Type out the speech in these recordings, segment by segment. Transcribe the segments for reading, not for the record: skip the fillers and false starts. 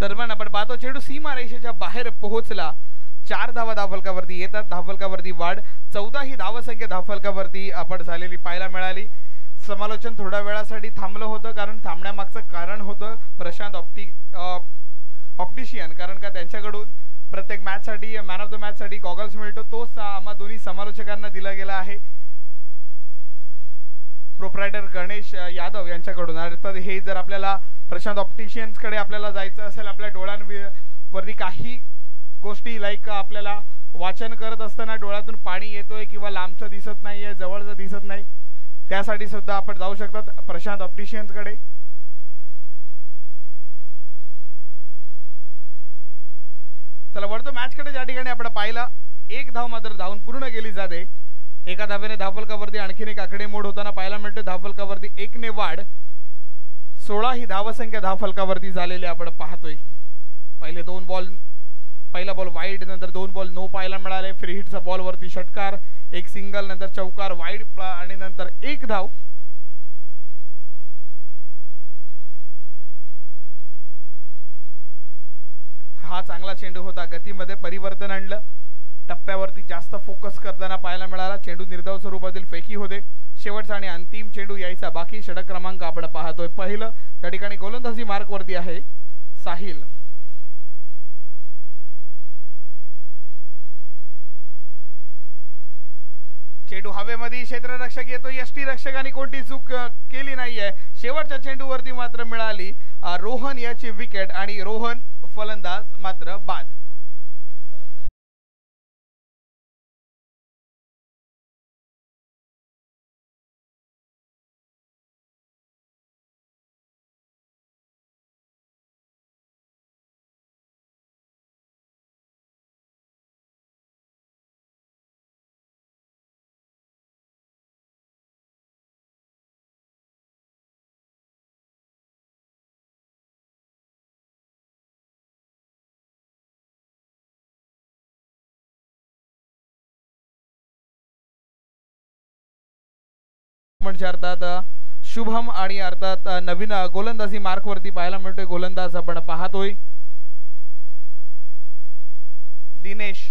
दरम्यान आपण पाहतो चेंडू सीमा रेषेच्या बाहेर पोहोचला. 4 धावा धावफलकावरती येतात. धावफलकावरती वाढ 14 ही धावसंख्या धावफलकावरती आपण झालेली पाहायला मिळाली. समालोचन थोड्या वेळासाठी थांबलं होतं कारण थांबण्यामागचं कारण होतं प्रशांत ऑप्टिशियन, कारण का त्यांच्याकडून प्रत्येक मॅच साठी मॅन ऑफ द मॅच साठी गॉगल्स मिळतो, तोच आम्हा दोन्ही समालोचकांना दिला गेला आहे प्रोप्रायटर गणेश यादव यांच्याकडून. अर्थात हे जर आपल्याला प्रशांत ऑप्टिशियन्स कडे आपल्याला जायचं असेल, आपल्या डोळ्यांवरती काही गोष्टी लाईक आपल्याला वाचन करत असताना डोळ्यातून पाणी येतोय किंवा लांबचं दिसत नाहीये, जवळचं दिसत नाही, त्यासाठी सुद्धा आपण जाऊ शकतात प्रशांत ऑप्टिशियन्स कडे. चला वळतो मॅच कडे. ज्या ठिकाणी आपण पाहिला 1 धाव मात्र धावून पूर्ण केली जाते. एका धावेने धावफलकावरती आणखीन एक आकडे मोड होताना पाहायला मिळते. धावफलकावरती 1 ने वाढ 16 ही धावसंख्या धावफलकावरती झालेली आपण पाहतोय. पहिला बॉल वाईड, नंतर 2 बॉल नो पाहायला मिळाले. फ्री हिटचा बॉल वरती षटकार, 1 सिंगल, नंतर चौकार, वाईड आणि नंतर 1 धाव. हा चांगला चेंडू होता, गतीमध्ये परिवर्तन आणलं, टप्प्यावरती जास्त फोकस करताना पाहायला मिळाला. चेंडू निर्धाव स्वरूपातील फेकी होते. शेवटचा आणि अंतिम चेंडू यायचा बाकी. षटक क्रमांक आपण पाहतोय पहिलं. त्या ठिकाणी गोलंदाजी मार्क वरती आहे साहिल. चेंडू हवेमध्ये, क्षेत्ररक्षक येतो, यष्टीरक्षकांनी कोणती चूक केली नाहीये. शेवटच्या चेंडूवरती मात्र मिळाली रोहन याची विकेट आणि रोहन फलंदाज मात्र बाद. म्हणजे अर्थात शुभम आणि अर्थात नवीन गोलंदाजी मार्क वरती पाहायला मिळतोय गोलंदाज आपण पाहतोय दिनेश.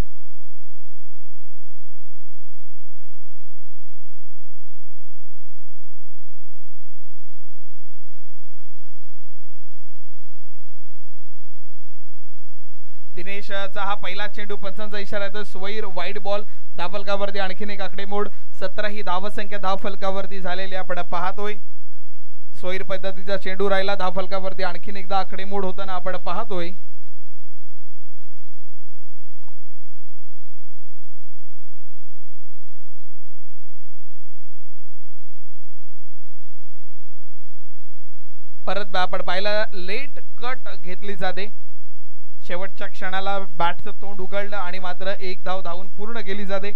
दिनेशचा हा पहिला चेंडू, पंचांचा इशारा येतो. स्वैर वाईड बॉल, धावफलकावरती आणखीन एक आकडेमोड. 17 ही धावसंख्या धावफलकावरती झालेली आपण पाहतोय. स्वैर पद्धतीचा चेंडू राहिला, धावफलकावरती आणखीन एकदा आकडेमोड होताना आपण पाहतोय. परत आपण पाहिला लेट कट घेतली जाते. शेवटच्या क्षणाला बॅटचं तोंड उघडलं आणि मात्र 1 धाव धावून पूर्ण केली जाते.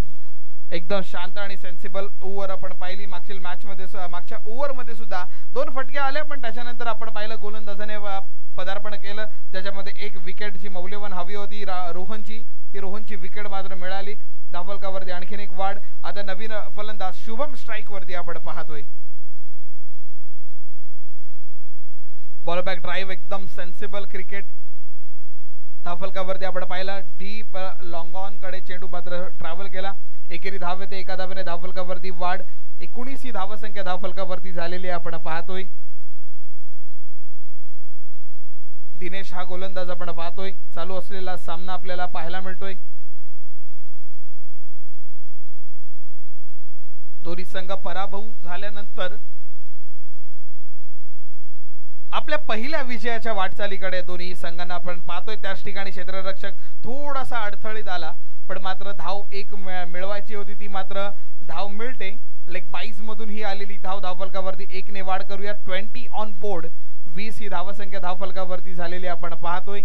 एकदम शांत आणि सेन्सिबल ओव्हर आपण पाहिली. मागच्या मॅच मध्ये, मागच्या ओव्हर मध्ये सुद्धा 2 फटके आले, पण त्याच्यानंतर आपण पाहिलं गोलंदाजाने पदार्पण केलं, ज्याच्यामध्ये 1 विकेटची मौल्यवान हवी होती रोहनची. ती रोहनची विकेट मात्र मिळाली. धावफलकावरती आणखीन एक वाढ. आता नवीन फलंदाज शुभम स्ट्राइक वरती आपण पाहतोय. बॉल बॅक ड्राईव्ह, एकदम सेन्सिबल क्रिकेट. धावफलकावरती आपण पाहिला डीप लॉंग ऑन कडे चेंडू मात्र ट्रॅव्हल केला. एकेरी धाव येते, एका धावेने धावफलकावरती वाढ. 19 ही धावसंख्या धावफलकावरती झालेली आपण पाहतोय. दिनेश हा गोलंदाज आपण पाहतोय. चालू असलेला सामना आपल्याला पाहायला मिळतोय. दोन्ही संघ पराभव झाल्यानंतर आपल्या पहिल्या विजयाच्या वाटचालीकडे दोन्ही संघांना आपण पाहतोय. त्याच ठिकाणी क्षेत्ररक्षक थोडासा अडथळीत आला, पण मात्र धाव 1 मिळवायची होती, ती मात्र धाव मिळते. लेग 22 मधून ही आलेली धाव धावफलकावरती 1 ने वाढ करूया. 20 ऑन बोर्ड, 20 ही धावसंख्या धावफलकावरती झालेली आपण पाहतोय.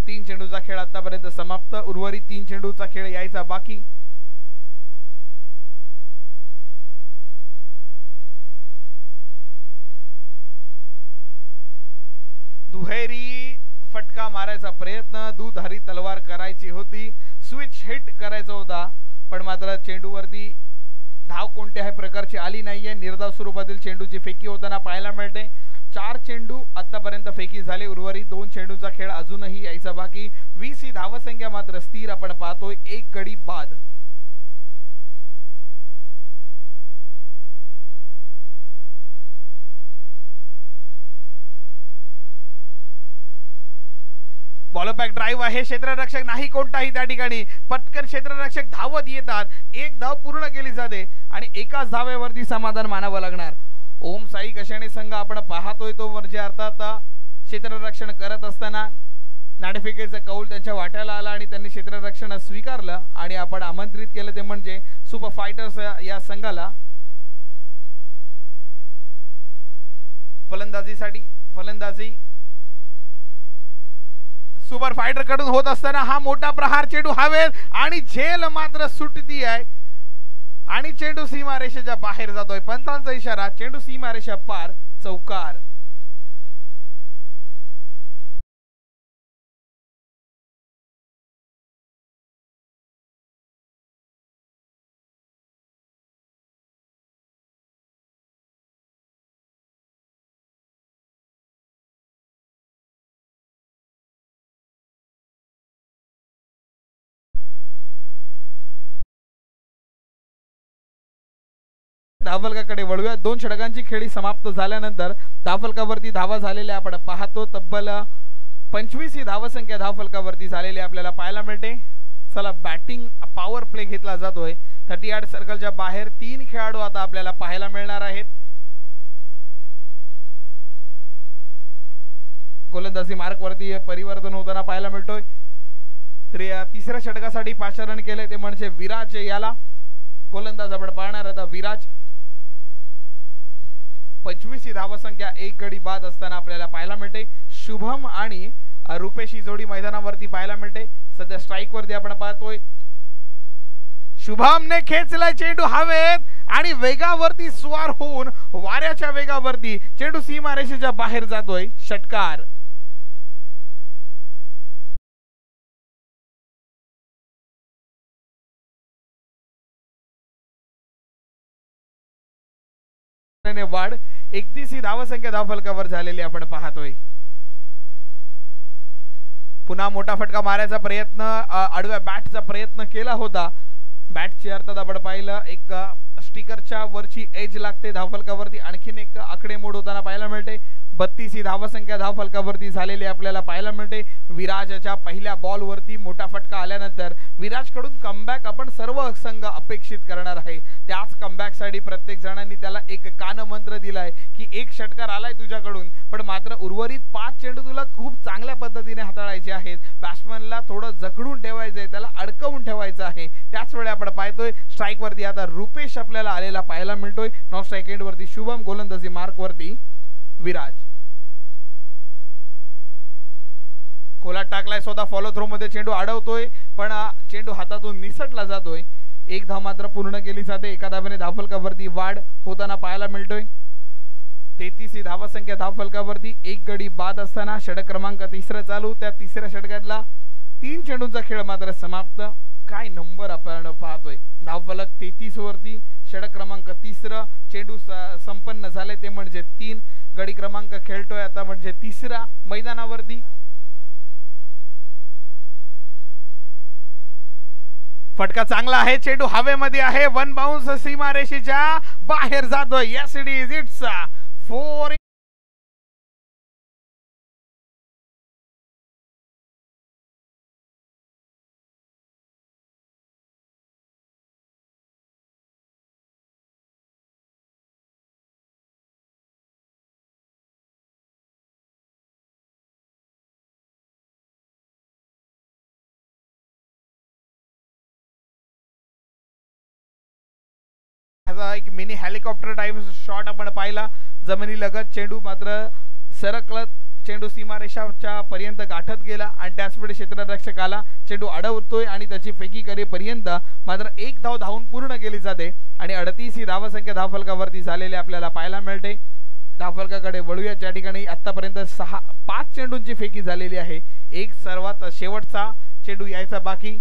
3 चेंडूचा खेळ आतापर्यंत समाप्त. उर्वरित 3 चेंडूचा खेळ यायचा बाकी. दुहेरी फटका मारायचा प्रयत्न, दुधारी तलवार करायची होती, स्विच हिट करायचा होता, पण मात्र चेंडूवरती धाव कोणत्याही प्रकारची आली नाहीये. निर्धाव स्वरूपातील चेंडूची फेकी होताना पाहायला मिळते. 4 चेंडू आतापर्यंत फेकी झाले. उर्वरित 2 चेंडूचा खेळ अजूनही यायचा बाकी. 20 ही धावसंख्या मात्र स्थिर आपण पाहतोय. एक गडी बाद. बॉलबॅक ड्राईव्ह आहे. क्षेत्ररक्षक नाही कोणताही त्या ठिकाणी. पटकन क्षेत्ररक्षक धावत येतात. एक धाव पूर्ण केली जाते आणि एकाच धावेवरती समाधान मानावं लागणार. ओम साई कशाने संघ आपण पाहतोय तो म्हणजे अर्थात क्षेत्ररक्षण करत असताना नाणेफेकीचा कौल त्यांच्या वाट्याला आला आणि त्यांनी क्षेत्ररक्षण स्वीकारलं आणि आपण आमंत्रित केलं ते म्हणजे सुपर फायटर्स या संघाला फलंदाजी सुपर फायटर कडून होत असताना हा मोठा प्रहार चेंडू हवेत आणि झेल मात्र सुटती आहे आणि चेंडू सीमारेषेच्या बाहेर जातोय. पंचांचा इशारा. चेंडू सीमारेषा पार. चौकार. धावफलकाकडे वळूया. 2 षटकांची खेळी समाप्त झाल्यानंतर धावफलकावरती धावा झालेल्या आपण पाहतो. तब्बल 25 ही धावसंख्या धावफलकावरती झालेली आपल्याला पाहायला मिळते. चला बॅटिंग पॉवर प्ले घेतला जातोय. 38 सर्कलच्या बाहेर 3 खेळाडू आता आपल्याला पाहायला मिळणार आहेत. गोलंदाजी मार्कवरती परिवर्तन होताना पाहायला मिळतोय. तिसऱ्या षटकासाठी 5 रन केले ते म्हणजे विराज याला. गोलंदाज आपण पाहणार आता विराज. 25 ही धावसंख्या एक गडी बाद असताना आपल्याला पाहायला मिळते. शुभम आणि रुपेश ही जोडी मैदानावरती पाहायला मिळते. सध्या स्ट्राइक वरती आपण पाहतोय. शुभमने खेचलाय चेंडू हवेत आणि वेगावरती स्वार होऊन वाऱ्याच्या वेगावरती चेंडू सीमारेषेच्या बाहेर जातोय. षटकार. वाढ 31 ही धावसंख्या धावफलकावर झालेली आपण पाहतोय. पुन्हा मोठा फटका मारायचा प्रयत्न आडव्या बॅटचा प्रयत्न केला होता. बॅटची अर्थात आपण पाहिलं एक स्टिकरच्या वरची एज लागते धावफलकावरती. आणखीन एक आकडेमोड होताना पाहायला मिळते. 32 ही धावसंख्या धावफलकावरती झालेली आपल्याला पाहायला मिळते. विराजच्या पहिल्या बॉल वरती मोठा फटका आल्यानंतर विराज कडून कमबॅक आपण सर्व संघ अपेक्षित करणार आहे. त्याच कमबॅक साठी प्रत्येक जणांनी त्याला एक कानमंत्र दिलाय की एक षटकार आलाय तुझ्याकडून पण मात्र उर्वरित 5 चेंडू तुला खूप चांगल्या पद्धतीने हाताळायचे आहेत. बॅट्समनला थोडं जखडून ठेवायचंय, त्याला अडकवून ठेवायचं आहे. त्याच वेळी आपण पाहतोय स्ट्राइक वरती आता रुपेश आपल्याला आलेला पाहायला मिळतोय. नॉन स्ट्राइक एंड वरती शुभम. गोलंदाजी मार्क वरती विराज. खोलात टाकलाय स्वतः. फॉलो थ्रो मध्ये चेंडू अडवतोय पण चेंडू हातातून निसटला जातोय. एक धाव मात्र पूर्ण केली जाते. एका धावेने धावफलकावरती वाढ होताना पाहायला मिळतोय. 33 ही धावसंख्या धावफलकावरती एक गडी बाद असताना षटक क्रमांक 3 चालू. त्या तिसऱ्या षटकातला 3 चेंडूंचा खेळ मात्र समाप्त. काय नंबर आपण पाहतोय. धावफलक 33 वरती षटक क्रमांक 3 चेंडू संपन्न झाले ते म्हणजे 3. गडी क्रमांक खेळतोय आता म्हणजे 3 मैदानावरती. फटका चांगला आहे. चेंडू हवेमध्ये आहे. 1 बाउन्स सीमारेषेच्या बाहेर जातोय. Yes it is. इट्स 4. एक मिनी हेलिकॉप्टर टाइप शॉट आपण पाहिला. जमिनी लगत चेंडू मात्र सरकलत चेंडू सीमारेषाच्या पर्यंत गाठत गेला आणि त्याच वेळी क्षेत्ररक्षक आला. चेंडू अडवतोय आणि त्याची फेकी करेपर्यंत मात्र एक धाव धावून पूर्ण केली जाते आणि 38 ही धावसंख्या धावफलकावरती झालेली आपल्याला पाहायला मिळते. धावफलकाकडे वळूया. त्या ठिकाणी आतापर्यंत 5 चेंडूंची फेकी झालेली आहे. एक सर्वात शेवटचा चेंडू यायचा बाकी.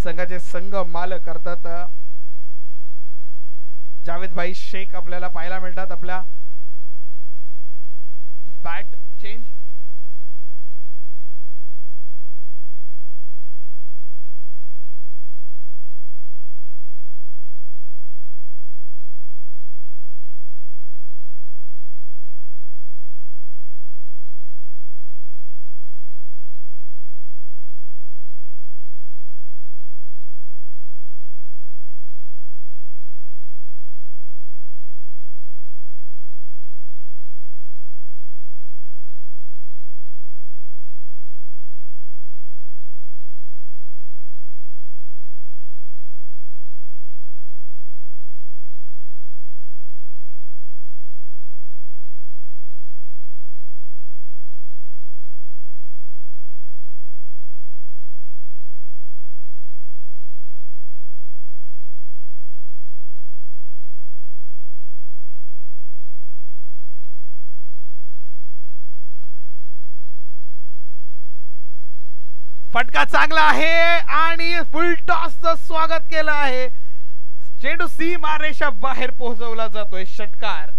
संघाचे संघ मालक करतात जावेद भाई शेख आपल्याला पाहायला मिळतात. आपल्या बॅट चेंज फटका चांगला आहे आणि फुल टॉसचं स्वागत केलं आहे. चेंडू सीमा रेषा बाहेर पोहोचवला जातोय. षटकार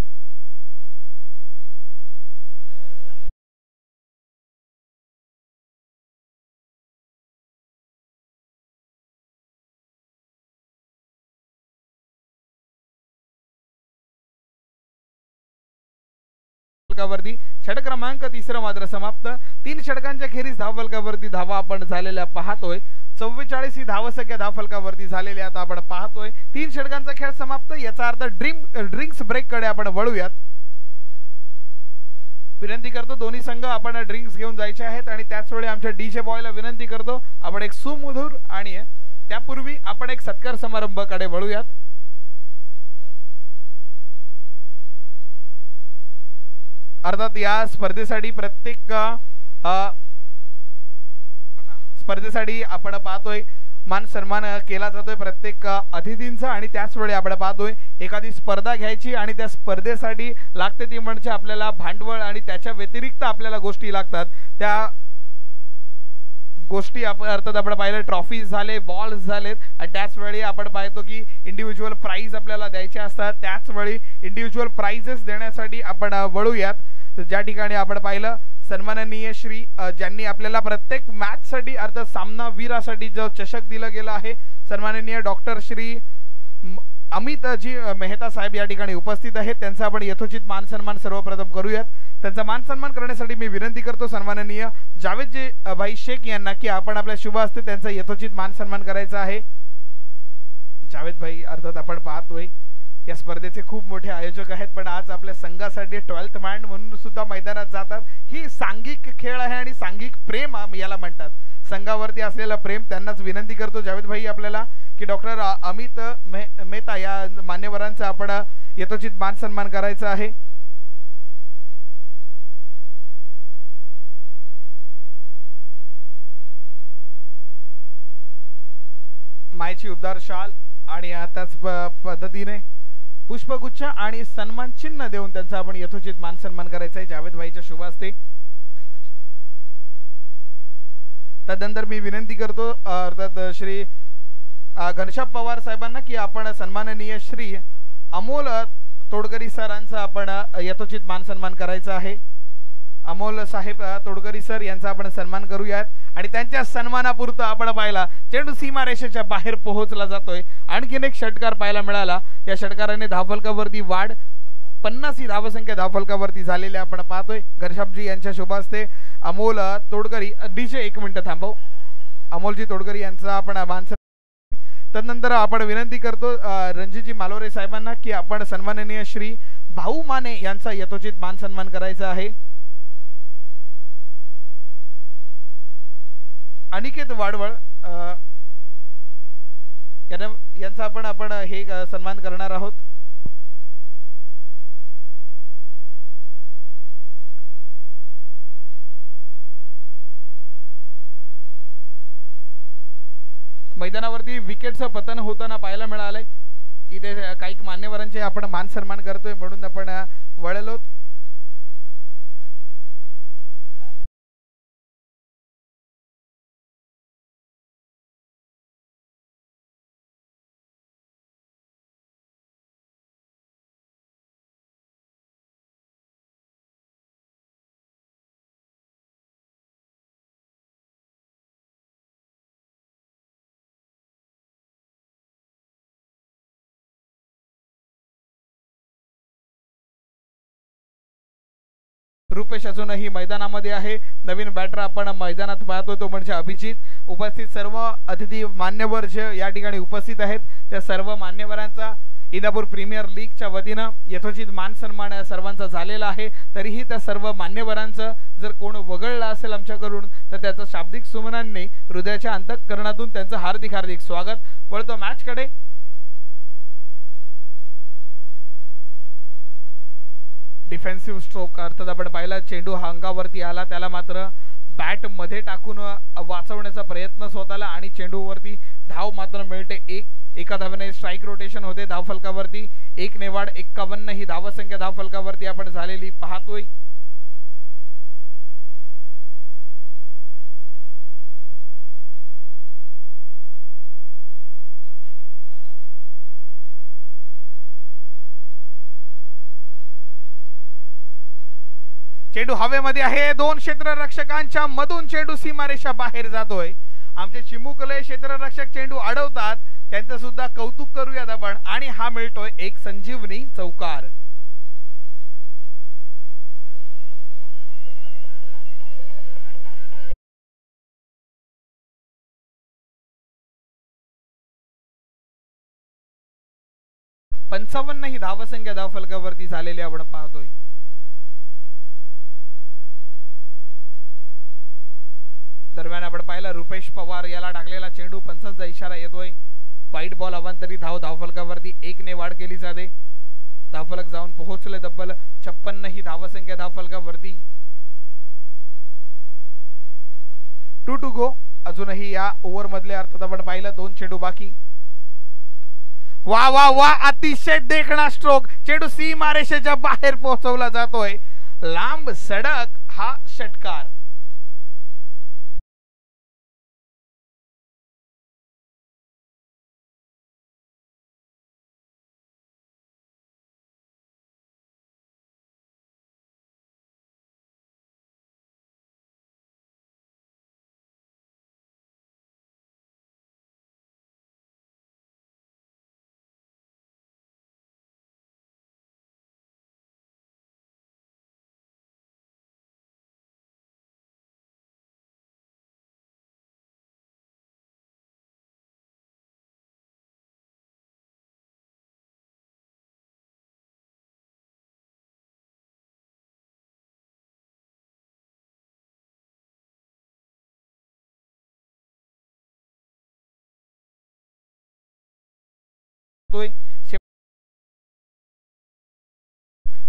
फलकावरती षटक क्रमांक तिसरा मात्र समाप्त. 3 षटकांच्या खेरीज धावफलकावरती धावा आपण झालेल्या पाहतोय. 44 ही धावसंख्या धावफलकावरती झालेली आता आपण पाहतोय. 3 षटकांचा खेळ समाप्त. याचा अर्थ ड्रिंक्स ब्रेक कडे आपण वळूयात. विनंती करतो दोन्ही संघ आपण ड्रिंक्स घेऊन जायचे आहेत आणि त्याच वेळी आमच्या डीजे बॉयला विनंती करतो आपण एक सुमधुर आणि त्यापूर्वी आपण एक सत्कार समारंभाकडे वळूयात. अर्थात या स्पर्धेसाठी प्रत्येक स्पर्धेसाठी आपण पाहतोय मान सन्मान केला जातोय प्रत्येक अतिथींचा आणि त्याच वेळी आपण पाहतोय एखादी स्पर्धा घ्यायची आणि त्या स्पर्धेसाठी लागते ती म्हणजे आपल्याला भांडवल आणि त्याच्या व्यतिरिक्त आपल्याला गोष्टी लागतात. त्या गोष्टी अर्थात आपण पाहिलं ट्रॉफीज झाले, बॉल्स झालेत आणि त्याच वेळी आपण पाहतो की इंडिव्हिज्युअल प्राइज आपल्याला द्यायचे असतात. त्याच वेळी इंडिव्हिज्युअल प्राइजेस देण्यासाठी आपण वळूयात. ज्या ठिकाणी आपण पाहिलं सन्माननीय श्री ज्यांनी आपल्याला प्रत्येक मॅच साठी अर्थात सामना वीरासाठी जो चषक दिला गेला आहे सन्माननीय डॉक्टर श्री अमित जी मेहता साहेब या ठिकाणी उपस्थित आहेत. त्यांचा आपण यथोचित मान सन्मान सर्वप्रथम करूयात. त्यांचा मान सन्मान करण्यासाठी मी विनंती करतो सन्माननीय जावेद जी भाई शेख यांना की आपण आपल्या शुभ हस्ते त्यांचा यथोचित मान सन्मान करायचा आहे. जावेद भाई अर्थात आपण पाहतोय या स्पर्धेचे खूप मोठे आयोजक आहेत पण आज आपल्या संघासाठी 12th मॅन म्हणून सुद्धा मैदानात जातात. ही सांघिक खेळ आहे आणि सांघिक प्रेम याला म्हणतात. संघावरती असलेला प्रेम त्यांनाच विनंती करतो जावेद भाई आपल्याला की डॉक्टर अमित मेहता या मान्यवरांचा आपण यथोचित मान सन्मान करायचा आहे. मायची उबदार शाल आणि त्याच पद्धतीने पुष्पगुच्छ आणि सन्मान चिन्ह देऊन त्यांचा आपण यथोचित मान सन्मान करायचा आहे जावेद भाईच्या शुभ हस्ते. त्यानंतर मी विनंती करतो अर्थात श्री घनश्याम पवार साहेबांना की आपण सन्माननीय श्री अमोल तोडकरी सरांचा आपण यथोचित मान सन्मान करायचा आहे. अमोल साहेब तोडकरी सर यांचा आपण सन्मान करूयात आणि त्यांच्या सन्मानापुरतं आपण पाहिला चेंडू सीमारेषेच्या बाहेर पोहोचला जातोय. आणखीन एक षटकार पाहायला मिळाला. या षटकाराने धावफलकावरती वाढ 50 ही धावसंख्या धावफलकावरती झालेली आपण पाहतोय. घनश्यामजी यांच्या शुभ हस्ते अमोल तोडकरी डीजे 1 मिनिट थांबव. अमोलजी तोडकरी यांचा आपण मान तदनंतर आपण विनंती करतो रणजितजी मालोरे साहेबांना की आपण सन्माननीय श्री भाऊ माने यांचा यथोचित मान सन्मान करायचा आहे. अनिकेत वाडवळ यांचा आपण हे सन्मान करणार आहोत. मैदानावरती विकेटचं पतन होताना पाहायला मिळालंय. इथे काही मान्यवरांचे आपण मान सन्मान करतोय म्हणून आपण वळलो. रुपेश अजूनही मैदानामध्ये आहे. नवीन बॅटर आपण मैदानात पाहतोय तो म्हणजे अभिजित. उपस्थित सर्व अतिथी मान्यवर जे या ठिकाणी उपस्थित आहेत त्या सर्व मान्यवरांचा इंदापूर प्रीमियर लीगच्या वतीनं यथोचित मान सन्मान सर्वांचा झालेला आहे. तरीही त्या सर्व मान्यवरांचं जर कोण वगळलं असेल आमच्याकडून तर त्याचं शाब्दिक सुमनांनी हृदयाच्या अंतःकरणातून त्यांचं हार्दिक हार्दिक स्वागत. वळतो मॅचकडे. डिफेन्सिव्ह स्ट्रोक अर्थात आपण पाहिला चेंडू अंगावरती आला त्याला मात्र बॅट मध्ये टाकून वाचवण्याचा प्रयत्न स्वतःला आणि चेंडूवरती धाव मात्र मिळते. एका धावेने स्ट्राईक रोटेशन होते धावफलकावरती. 1 नेवाड 51 ही धावसंख्या धावफलकावरती आपण झालेली पाहतोय. चेंडू हवेमध्ये आहे. 2 क्षेत्ररक्षकांच्या मधून चेंडू सीमारेषा बाहेर जातोय. आमचे चिमुकले क्षेत्ररक्षक चेंडू अडवतात त्यांचं सुद्धा कौतुक करूयात आपण. आणि हा मिळतोय एक संजीवनी चौकार. पंचावन्न ही धावसंख्या धावफलकावरती झालेली आपण पाहतोय. दरम्यान आपण पाहिला रुपेश पवार याला टाकलेला चेंडू पंचांचा इशारा येतोय. वाईट बॉल अवांतरी धावफलकावरती 1 ने वाढ केली जाते. धावफलक जाऊन पोहोचले तब्बल 56 ही धावसंख्या धावफलकावरती. 2 टू गो. अजूनही या ओव्हर मधले अर्थात आपण पाहिलं 2 चेंडू बाकी. वा वा वा अतिशय देखणा स्ट्रोक. चेंडू सीमारेषेच्या बाहेर पोहोचवला जातोय. लांब सडक हा षटकार.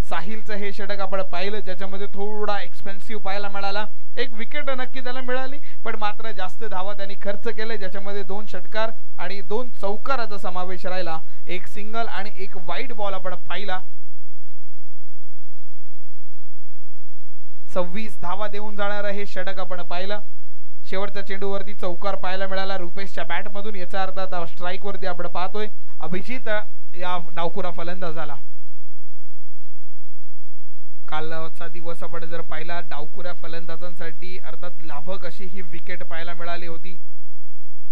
साहिलचं हे षटक आपण पाहिलं ज्याच्यामध्ये थोडा एक्सपेन्सिव्ह पाहायला मिळाला. एक विकेट नक्की त्याला मिळाली पण मात्र जास्त धावा त्यांनी खर्च केले ज्याच्यामध्ये 2 षटकार आणि 2 चौकाराचा समावेश राहिला. एक सिंगल आणि एक वाईट बॉल आपण पाहिला. 26 धावा देऊन जाणारं हे षटक आपण पाहिलं. शेवटच्या चेंडूवरती चौकार पाहायला मिळाला रुपेशच्या बॅट मधून. याचा अर्थ आता स्ट्राईक वरती आपण पाहतोय अभिजित या डावखुरा फलंदाजाला. कालचा दिवस आपण जर पाहिला डावखुऱ्या फलंदाजांसाठी अर्थात लाभक अशी ही विकेट पाहायला मिळाली होती.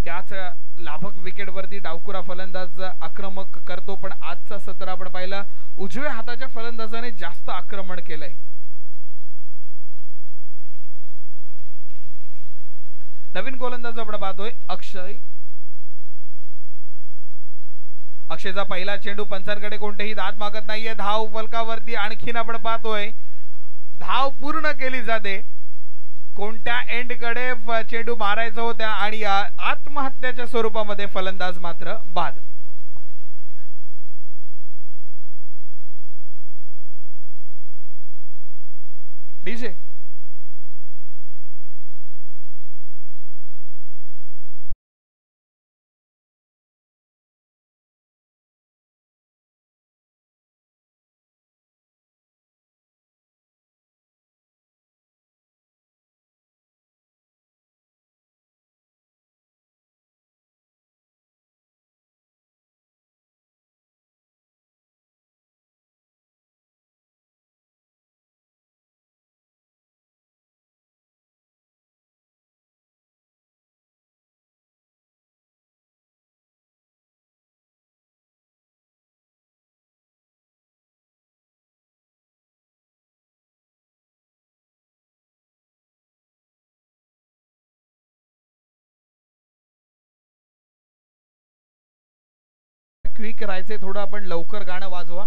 त्याच लाभक विकेट वरती डावखुरा फलंदाज आक्रमक करतो पण आजचा सत्र आपण पाहिला उजव्या हाताच्या फलंदाजाने जास्त आक्रमण केलंय. नवीन गोलंदाज आपण पाहतोय अक्षय. अक्षयचा पहिला चेंडू पंचांकडे कोणतेही दाद मागत नाहीये. धाव फलकावरती आणखीन आपण पाहतोय धाव पूर्ण केली जाते. कोणत्या एंड कडे चेंडू मारायचा होता आणि आत्महत्याच्या स्वरूपामध्ये फलंदाज मात्र बाद. डीजे क्विक राहायचे, थोडं आपण लवकर गाणं वाजवा.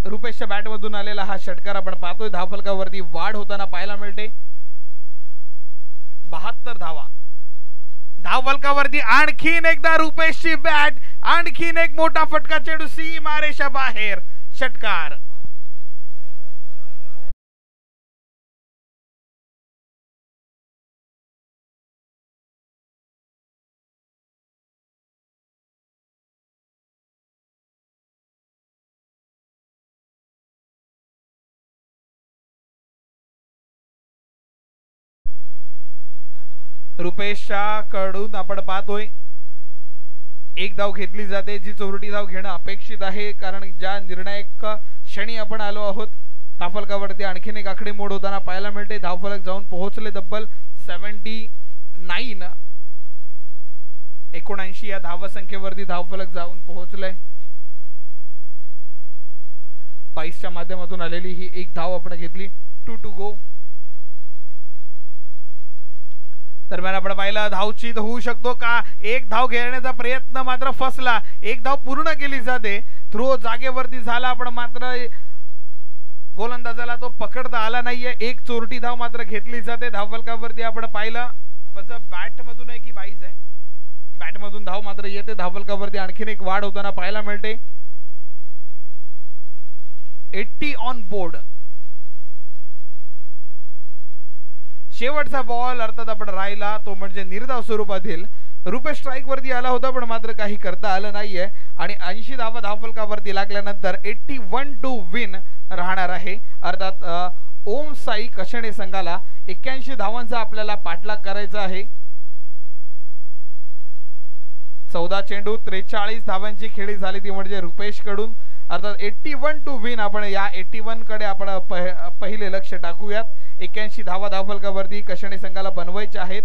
रुपेशच्या बॅट मधून आलेला हा षटकार आपण पाहतोय. धावफलकावरती वाढ होताना पाहायला मिळते. 72 धावा. धावफलकावरती आणखीन एकदा रुपेशची बॅट, आणखीन एक मोठा फटका, चेंडू सीमारेषा बाहेर, षटकार. रुपेशच्या कडून आपण पाहतोय एक धाव घेतली जाते, जी चौरटी धाव घेणं अपेक्षित आहे, कारण ज्या निर्णायक क्षणी आपण आलो आहोत. धावफलकावरती आणखीन एक आकडे मोड होताना पाहायला मिळते. धावफलक जाऊन पोहोचले तब्बल 79. 79 या धावसंख्येवरती धावफलक जाऊन पोहोचले. 22च्या माध्यमातून आलेली ही एक धाव आपण घेतली. 2 टू गो. दरम्यान आपण पाहिलं धावचीत होऊ शकतो का, एक धाव घेण्याचा प्रयत्न मात्र फसला. एक धाव पूर्ण केली जाते, थ्रो जागेवरती झाला, पण मात्र गोलंदाजाला तो पकडता आला नाहीये. एक चोरटी धाव मात्र घेतली जाते. धावफलकावरती आपण पाहिलं बॅट मधून आहे की बाईज आहे, बॅट मधून धाव मात्र येते. धावफलकावरती आणखीन एक वाढ होताना पाहायला मिळते. 80 ऑन बोर्ड. शेवटचा बॉल अर्थात आपण राहिला तो म्हणजे निर्धाव स्वरूपातील. रुपेश स्ट्राइक वरती आला होता, पण मात्र काही करता आलं नाहीये. आणि 80 धावा धावफलकावरती लागल्यानंतर 81 टू विन राहणार आहे. अर्थात ओम साई कशेणे संघाला 81 धावांचा आपल्याला पाठलाग करायचा आहे. 14 चेंडू 43 धावांची खेळी झाली, ती म्हणजे रुपेश कडून. अर्थात 81 टू विन. आपण या 81 कडे आपण पहिले लक्ष टाकूयात. 81 धावा धावफलकावरती कशेणे संघाला बनवायचे आहेत.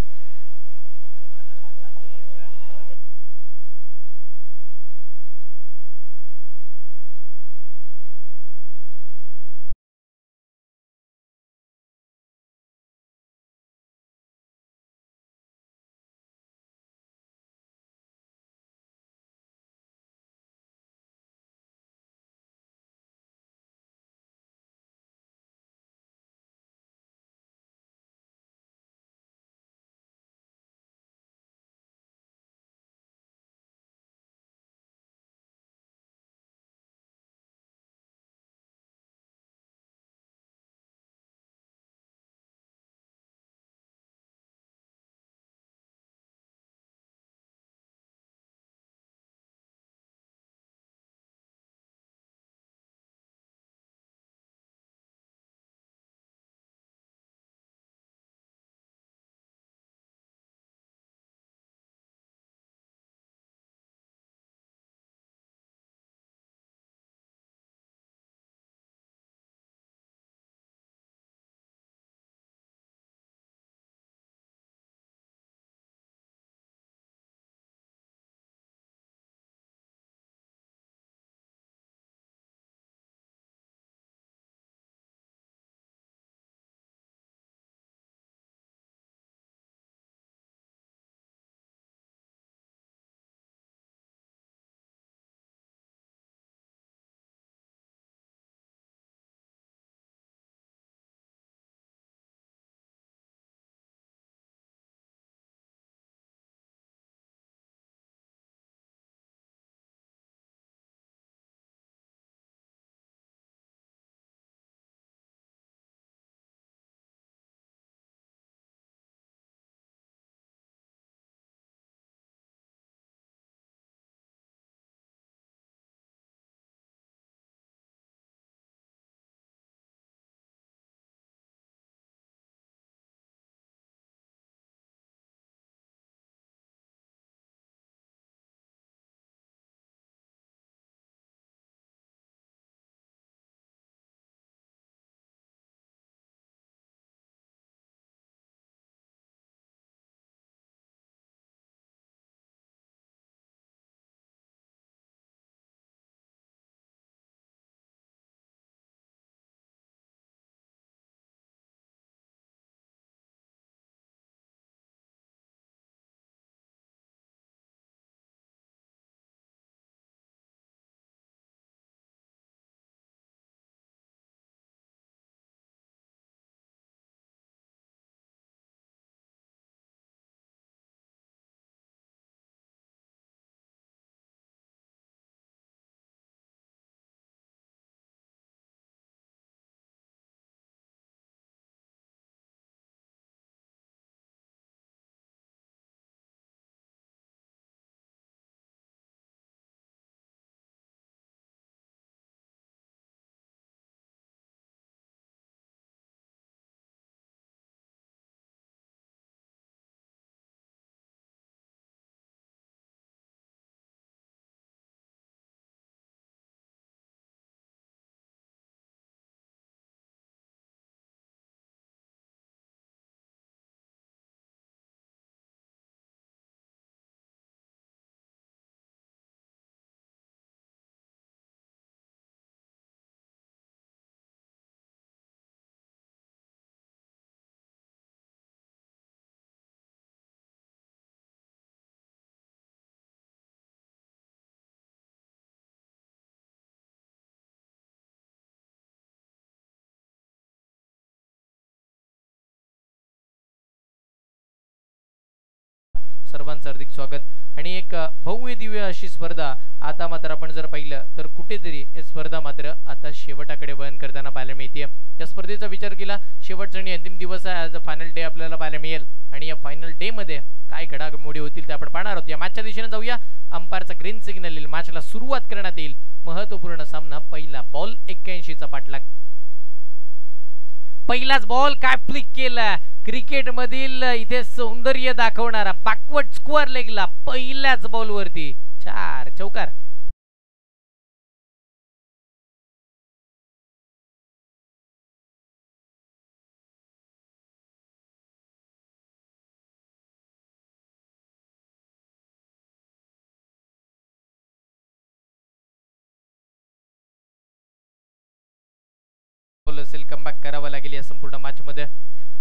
सर्वांचं हार्दिक स्वागत। आणि एक भव्य दिव्य अशी स्पर्धा आता मात्र आपण जर पाहिलं तर कुठेतरी ही स्पर्धा मात्र आता शेवटाकडे वळण करताना पाहायला मिळते। या स्पर्धेचा विचार केला शेवटचा आणि अंतिम दिवस आहे, आज फायनल डे आपल्याला पाहायला मिळेल आणि या फायनल डे मध्ये काय घडामोडी होतील ते आपण पाहणार आहोत। या मॅचच्या दिशेने जाऊया। अंपायरचा ग्रीन सिग्नल येईल, मॅचला सुरुवात करण्यात येईल। महत्त्वपूर्ण सामना, पहिला बॉल 81 चा पाठलाग, पहिलाच बॉल काय फ्लिक केला, क्रिकेट मधील इथे सौंदर्य दाखवणारा बॅकवर्ड स्क्वेअर लेगला पहिल्याच बॉल वरती 4 चौकार। असेल कमबॅक करावा लागेल या संपूर्ण मॅच मध्ये।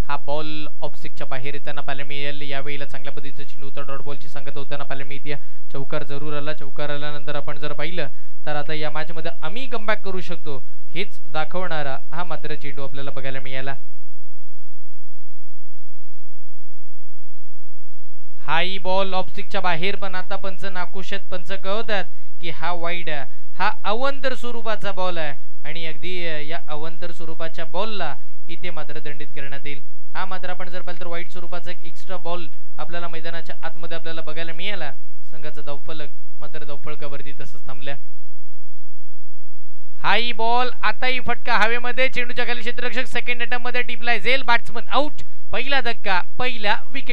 हा बॉल ऑफस्टिकच्या बाहेर येताना पाहायला मिळेल। यावेळेला चांगल्या पद्धतीचं चेंडू तर डॉट बॉलची संगत होताना पाहायला मिळते। चौकार जरूर आला, चौकार आल्यानंतर आपण जर पाहिलं तर आता या मॅच मध्ये आम्ही कमबॅक करू शकतो हेच दाखवणारा हा मात्र चेंडू आपल्याला बघायला मिळाला। हाई बॉल ऑफस्टिकच्या बाहेर, पण आता पंच नाकुशत पंच कळवतात की हा वाईड आहे, हा अवंतर स्वरूपाचा बॉल आहे आणि अगदी या अवंतर स्वरूपाच्या बॉलला इथे मात्र दंडित करण्यात येईल। हा मात्र आपण जर पाहिलं तर वाईट स्वरूपाचा एक एक्स्ट्रा बॉल आपल्याला मैदानाच्या आतमध्ये आपल्याला बघायला मिळाला। संघाचा धावफलक मात्र धावफलकावरती तसंच थांबल्या। हाई बॉल, आताही फटका हवेमध्ये, चेंडूच्या खाली क्षेत्ररक्षक सेकंड अटेम्प्ट मध्ये टिपलाय झेल, बॅट्समन आउट, पहिला धक्का, पहिला विकेट।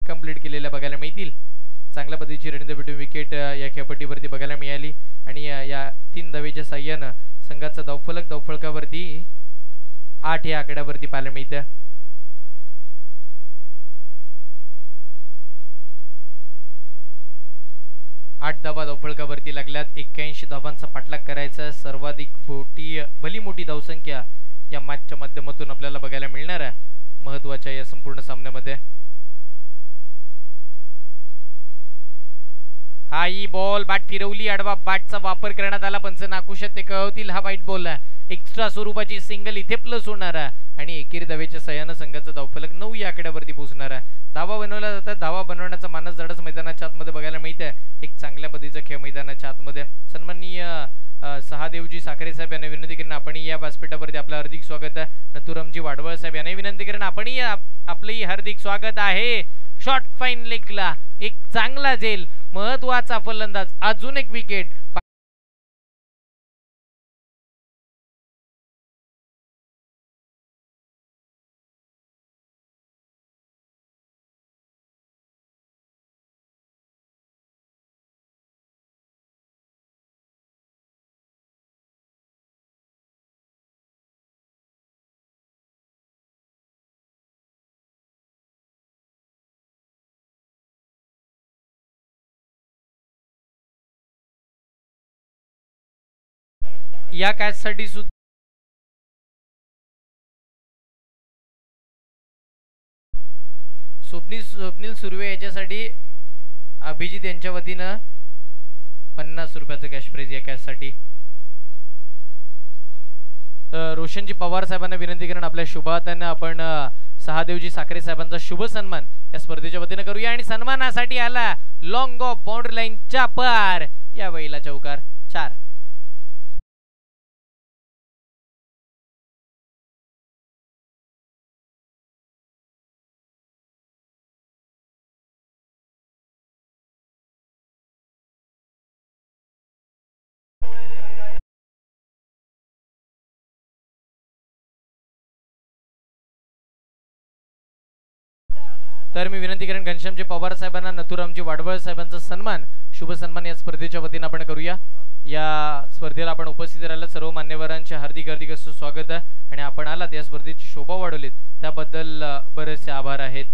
कंप्लीट केलेल्या बघायला मिळतील। चांगल्या पद्धतीची रणनीती भेटून विकेट या खेळपट्टीवरती बघायला मिळाली आणि या 3 धावेच्या साह्याने संघाचा धावफलकावरती 8 या आकड्यावरती पाहायला मिळतं। 8 धावा धावफलकावरती लागल्यात। 81 धावांचा पाठलाग करायचा, सर्वाधिक भली मोठी धावसंख्या या मॅचच्या माध्यमातून आपल्याला बघायला मिळणार आहे महत्त्वाच्या या संपूर्ण सामन्यामध्ये। हाई बॉल, बॅट फिरवली, आडवा बॅटचा वापर करण्यात आला, पंच नाकुशात ते कळवतील हा वाईट बॉल आहे। एक्स्ट्रा स्वरूपाची सिंगल इथे प्लस होणार आहे आणि एकेरी धावेच्या सहाय्याने संघाचा धावफलक 9 या आकड्यावरती पोहोचणार आहे। धावा बनवल्या जातात, धावा बनवण्याचा मानस धडच मैदानाच्या आतमध्ये बघायला मिळते। एक चांगल्या पद्धतीचा खेळ मैदानाच्या आतमध्ये। सन्माननीय सहादेवजी साखरे साहेब यांना विनंती करून आपण या व्यासपीठावरती आपलं हार्दिक स्वागत आहे। नथुरामजी वाडवळ साहेब यांना विनंती करून आपण आपलंही हार्दिक स्वागत आहे। शॉर्ट फाईन लेगला एक चांगला झेल, महत्वाचा फलंदाज, अजून एक विकेट। या कॅचसाठी सुद्धा स्वप्नील सुर्वे याच्यासाठी अभिजित यांच्या वतीनं 50 रुपयाचं कॅश प्राइज या कॅशसाठी. रोशनजी पवार साहेबांना विनंती करून आपल्या शुभातानं आपण सहादेवजी साखरे साहेबांचा शुभ सन्मान या स्पर्धेच्या वतीनं करूया. आणि सन्मानासाठी आला लॉंग ऑफ बाउंड्री लाईनच्या पार या वेळेला चौकार 4. तर मी विनंती करेन घनश्यामजी पवार साहेबांना नथुरामजी वाडवळ साहेबांचा सन्मान शुभ सन्मान या स्पर्धेच्या वतीनं आपण करूया. या स्पर्धेला आपण उपस्थित राहिला सर्व मान्यवरांचे हार्दिक हार्दिक असं स्वागत आहे. आणि आपण आलात या स्पर्धेची शोभा वाढवलीत त्याबद्दल बरेचसे आभार आहेत.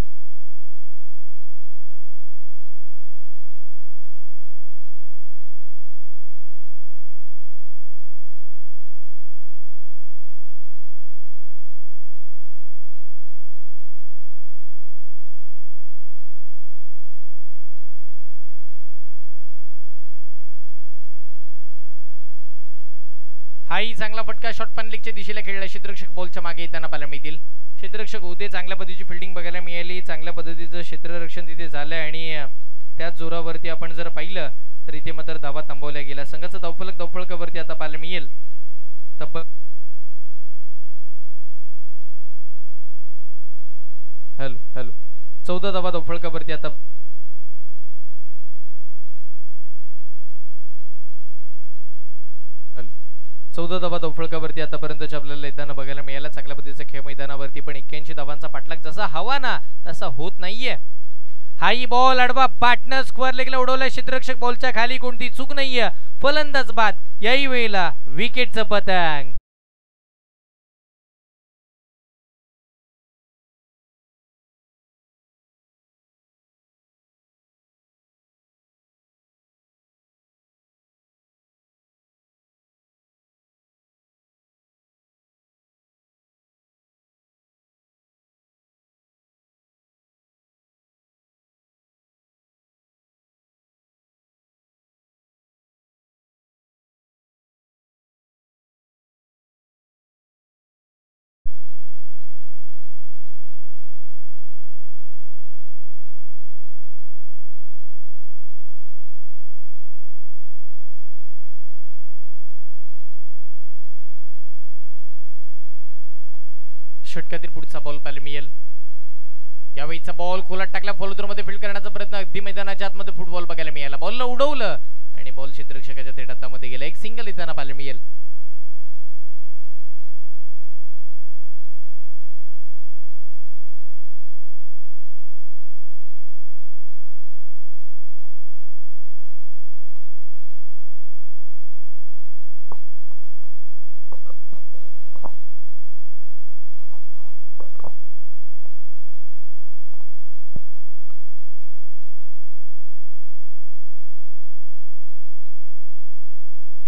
हाही चांगला फटका शॉट पॉइंट लीगच्या दिशेला खेळला. क्षेत्ररक्षक बॉलच्या मागे येताना पाहायला मिळतील. क्षेत्ररक्षक होते चांगल्या पद्धतीची फिल्डिंग बघायला मिळाली. चांगल्या पद्धतीचं क्षेत्ररक्षण तिथे झालंय आणि त्याच जोरावरती आपण जर पाहिलं तर इथे मात्र धावा थांबवल्या गेला. संघाचा धावफलकावरती आता पाहायला मिळेल तब्बल हॅलो 14 धावा धावफलकावरती आता 14 धावा धावफलकावरती आतापर्यंतच्या आपल्याला येताना बघायला मिळाला. चांगल्या पद्धतीचा खेळ मैदानावरती पण 81 धावांचा पाठलाग जसा हवा ना तसा होत नाहीये. हाई बॉल अडवा पार्टनर स्क्वेअर लेगला उडवला. क्षेत्ररक्षक बॉलच्या खाली कोणती चूक नाहीये. फलंदाज बाद याही वेळेला विकेटचं पतंग. षटकातील पुढचा बॉल पाहायला मिळेल. यावेळीचा बॉल खोलात टाकला. फॉलोथ्रोमध्ये फील्ड करण्याचा प्रयत्न अगदी मैदानाच्या आतमध्ये फुटबॉल बघायला मिळाला. बॉलला उडवलं आणि बॉल क्षेत्ररक्षकाच्या थेट हातामध्ये गेला. एक सिंगल येताना पाहायला मिळेल.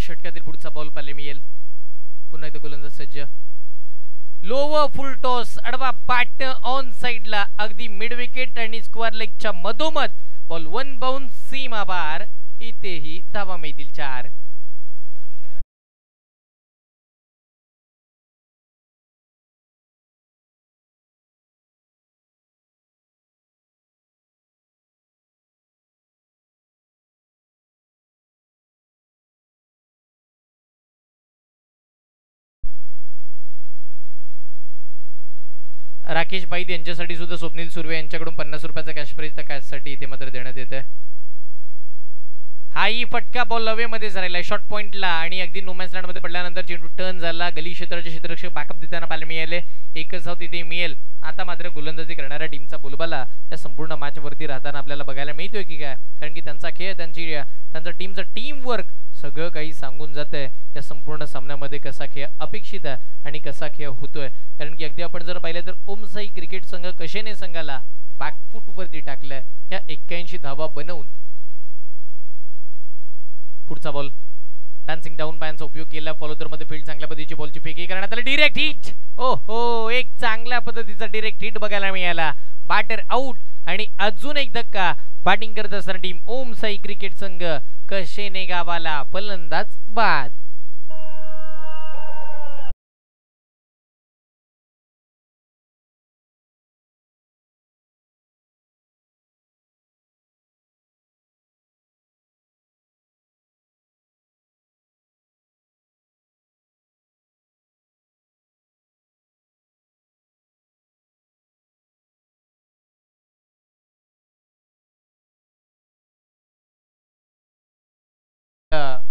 षटकातील पुढचा बॉल पाहायला मिळेल. पुन्हा एकदा गोलंदाज सज्ज. लोवर फुल टॉस अडवा पाट ऑन साइडला अगदी मिड विकेट आणि स्क्वेअर लेगच्या मधोमध बॉल 1 बाउंस सीमा पार. इथेही धावा मिळतील 4. राकेश बाईद यांच्यासाठी सुद्धा स्वप्नील सुर्वे यांच्याकडून 50 रुपयाचा कॅश प्राइज त्या कॅचसाठी इथे मात्र देण्यात येत आहे. हाही फटका बॉल लवेमध्ये झालेला शॉर्ट पॉइंटला आणि अगदी नोमॅन्स लँड मध्ये पडल्यानंतर चेंडू टर्न झाला. गली क्षेत्राचे क्षेत्ररक्षक बॅकअप देताना पाहायला मिळाले. एकच धाव तिथे मिळेल. आता मात्र गोलंदाजी करणाऱ्या टीमचा बोलबाला या संपूर्ण मॅच वरती राहताना आपल्याला बघायला मिळतोय की काय. कारण की त्यांचा खेळ त्यांचा टीमचा टीम वर्क सगळं काही सांगून जातंय या संपूर्ण सामन्यामध्ये कसा खेळ अपेक्षित आहे आणि कसा खेळ होतोय. कारण की अगदी आपण जर पाहिलं तर ओमसाई क्रिकेट संघ कशेने संघाला बॅकफूट वरती टाकलाय या 81 धावा बनवून. पुढचा बॉल डान्सिंग डाऊन पॅनचा उपयोग केला. फॉलोदर मध्ये फील्ड चांगल्या पद्धतीची बॉलची फेकी करण्यात आली. Direct hit. ओ हो, एक चांगल्या पद्धतीचा डिरेक्ट हिट बघायला मिळाला. बॅटर आउट आणि अजून एक धक्का. बॅटिंग करत असताना टीम ओम साई क्रिकेट संघ कशेने गावाला फलंदाज बाद.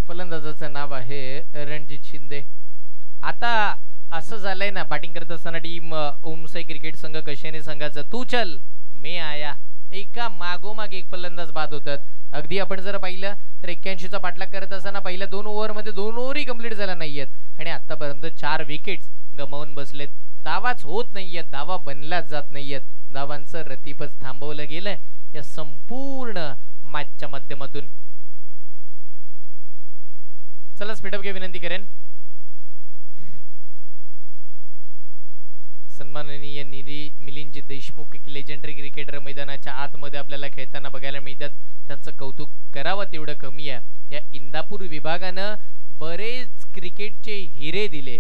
फलंदाजाचं नाव आहे रणजित शिंदे. आता असं झालंय ना, बॅटिंग करत असताना टीम ओमसाई क्रिकेट संघ कशेने संघाचं तू चल मी आया, एका मागोमाग एक फलंदाज बाद होतात. अगदी आपण जर पाहिलं तर 81चा पाठलाग करत असताना पहिल्या 2 ओव्हरमध्ये 2 ओव्हरही कंप्लीट झाल्या नाहीयेत आणि आतापर्यंत 4 विकेट्स गमावून बसलेत. दावाच होत नाहीयेत, दावा बनलाच जात नाहीयेत. धावांचं रतीपच थांबवलं गेलंय या संपूर्ण मॅचच्या माध्यमातून. चला स्पीडअप घे विनंती करेन. सन्माननीय मिलिंद देशमुख एक लेजेंडरी क्रिकेटर मैदानाच्या आतमध्ये आपल्याला खेळताना बघायला मिळतात. त्यांचं कौतुक करावं तेवढं कमी आहे. या इंदापूर विभागानं बरेच क्रिकेटचे हिरे दिले,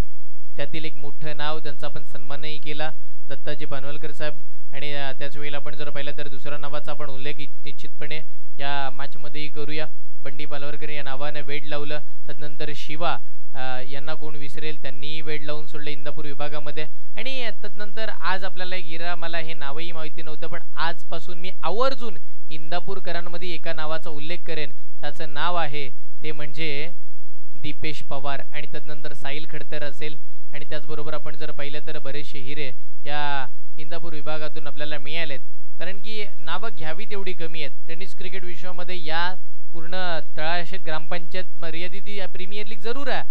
त्यातील एक मोठं नाव त्यांचा आपण सन्मानही केला, दत्ताजी पानवलकर साहेब. आणि त्याच वेळेला आपण जर पाहिलं तर दुसऱ्या नावाचा आपण उल्लेख निश्चितपणे या मॅचमध्येही करूया. बंडी पालवरकर या नावाने वेड लावलं. तदनंतर शिवा यांना कोण विसरेल, त्यांनीही वेड लावून सोडले इंदापूर विभागामध्ये. आणि तदनंतर आज आपल्याला गिरा, मला हे नावही माहिती नव्हतं, पण आजपासून मी आवर्जून इंदापूरकरांमध्ये एका नावाचा उल्लेख करेन. त्याचं नाव आहे ते म्हणजे दीपेश पवार. आणि तदनंतर साहिल खडतर असेल. आणि त्याचबरोबर आपण जर पाहिलं तर बरेचसे हिरे या इंदापूर विभागातून आपल्याला मिळालेत, कारण की नावं घ्यावी तेवढी कमी आहेत. टेनिस क्रिकेट विश्वामध्ये या पूर्ण तळाशेत ग्रामपंचायत मर्यादित प्रीमियर लीग जरूर आहे,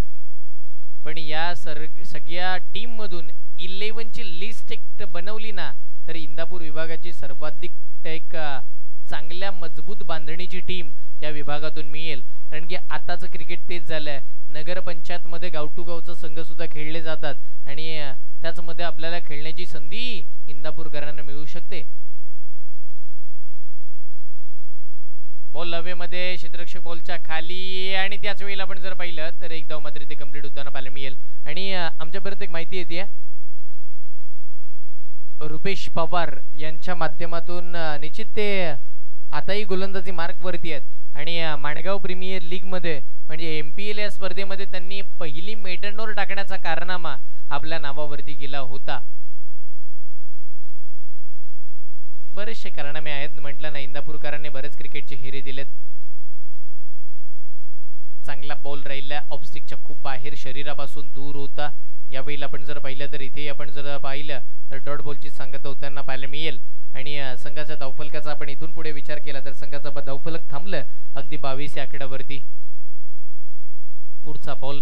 पण या सगळ्या टीम मधून 11ची लिस्ट एक बनवली ना तर इंदापूर विभागाची सर्वाधिक एक चांगल्या मजबूत बांधणीची टीम या विभागातून मिळेल. कारण की आताचं क्रिकेट तेच झालंय, नगरपंचायत मध्ये गाव टू गावचा संघ सुद्धा खेळले जातात आणि त्याचमध्ये आपल्याला खेळण्याची संधी इंदापूरकरांना मिळू शकते. बॉल हवेमध्ये, क्षेत्ररक्षक बॉलच्या खाली आणि त्याच वेळेला आपण जर पाहिलं तर एक धाव मात्र ते कंप्लीट होताना पाहायला मिळेल. आणि आमच्यापर्यंत एक माहिती येते रुपेश पवार यांच्या माध्यमातून, निश्चित ते आताही गोलंदाजी मार्क वरती आहेत आणि माणगाव प्रीमियर लीग मध्ये म्हणजे MPL या स्पर्धेमध्ये त्यांनी पहिली मेडनवर टाकण्याचा कारनामा आपल्या नावावरती केला होता. बरेचसे कारनामे आहेत, म्हटलं ना इंदापूरकरांनी बरेच क्रिकेटचे हिरे दिलेत. चांगला बॉल राहिला, ऑफस्टिकच्या खूप बाहेर शरीरापासून दूर होता. यावेळी आपण जर पाहिलं तर इथे आपण जर पाहिलं तर डॉट बॉलची सांगता होताना पाहायला मिळेल. आणि संघाच्या धावफलकाचा आपण इथून पुढे विचार केला तर संघाचा धावफलक थांबलं अगदी 22 या आकड्यावरती. पुढचा बॉल,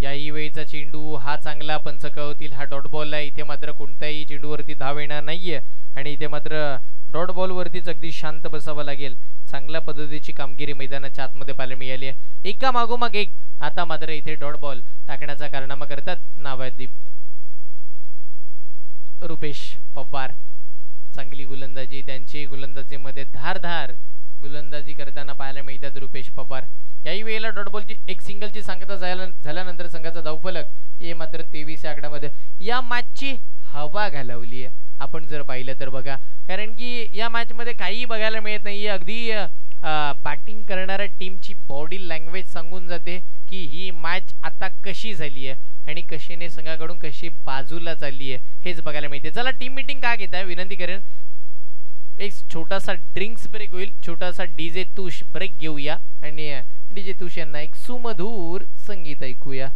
याही वेळीचा चेंडू हा चांगला पंचकावतील हा डॉट बॉल आहे. इथे मात्र कोणत्याही चेंडूवरती धाव येणार नाहीये आणि इथे मात्र डॉट बॉल वरतीच अगदी शांत बसावं लागेल. चांगल्या पद्धतीची कामगिरी मैदानाच्या आतमध्ये पाहायला मिळाली आहे. एका मागोमाग एक आता मात्र इथे डॉट बॉल टाकण्याचा कारनामा करतात नावादीप रुपेश पवार. चांगली गोलंदाजी, त्यांची गोलंदाजीमध्ये धारधार गोलंदाजी करताना पाहायला मिळतात रुपेश पवार. याही वेळेला डॉट बॉलची एक सिंगलची सांगता झाल्यानंतर संघाचा धावफलक हे मात्र 23 या आकड्यामध्ये. या मॅचची हवा घालवली आहे आपण जर पाहिलं तर बघा, कारण की या मॅच मध्ये काही बघायला मिळत नाहीये. अगदी बॅटिंग करणाऱ्या टीमची बॉडी लँग्वेज सांगून जाते की ही मॅच आता कशी झाली आहे आणि कशीने संघाकडून कशी बाजूला चालली आहे हेच बघायला मिळते. चला टीम मीटिंग का घेताय विनंती करेन, एक छोटासा ड्रिंक्स ब्रेक होईल, छोटासा डीजे तुष ब्रेक घेऊया आणि डीजे तुष यांना एक सुमधूर संगीत ऐकूया.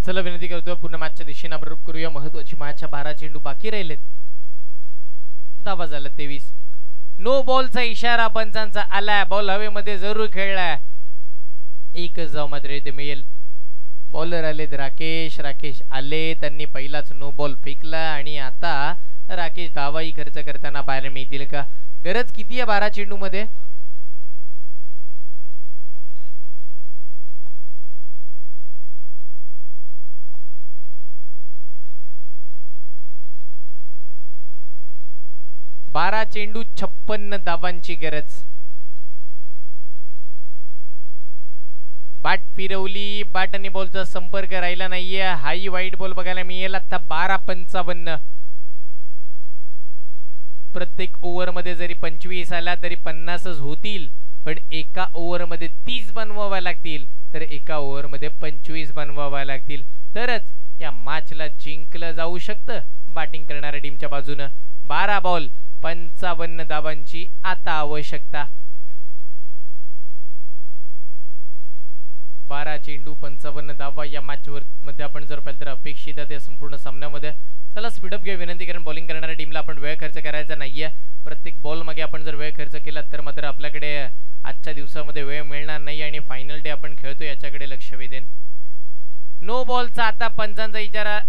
चला विनंती करतोय पुन्हा मॅचच्या दिशेने आपण करूया महत्वाची मॅच. 12 चेंडू बाकी राहिलेत. धावा झाला 23. नो बॉलचा इशारा पंचांचा आलाय. बॉल हवेमध्ये जरूर खेळलाय. एकच धाव मात्र इथे मिळेल. बॉलर आलेत राकेश. राकेश आले, त्यांनी पहिलाच नो बॉल फेकला आणि आता राकेश धावाही खर्च करताना पाहायला मिळतील का? गरज किती आहे 12 चेंडू मध्ये? बारा चेंडू 56 धावांची गरज. बॅट फिरवली. बॅट आणि बॉलचा संपर्क राहिला नाहीये. हाई वाईट बॉल बघायला मिळेल. आता 12:55. प्रत्येक ओव्हर मध्ये जरी 25 आला तरी 50च होतील, पण एका ओव्हर मध्ये 30 बनवाव्या लागतील, तर एका ओव्हर मध्ये 25 बनवाव्या लागतील, तरच या मॅचला जिंकलं जाऊ शकतं बॅटिंग करणाऱ्या टीमच्या बाजूने. 12 बॉल 55 धावांची आता आवश्यकता. 12 चेंडू 55 धावा या मॅच मध्ये आपण जर पाहिलं तर अपेक्षित आहे संपूर्ण सामन्यामध्ये. चला स्पीडअप घ्या विनंती, कारण बॉलिंग करणाऱ्या टीमला आपण वेळ खर्च करायचा नाहीये. प्रत्येक बॉल मागे आपण जर वेळ खर्च केला तर मात्र आपल्याकडे आजच्या दिवसामध्ये वेळ मिळणार नाही आणि फायनल डे आपण खेळतो याच्याकडे लक्ष वेधेन. नो बॉलचा आता पंचांचा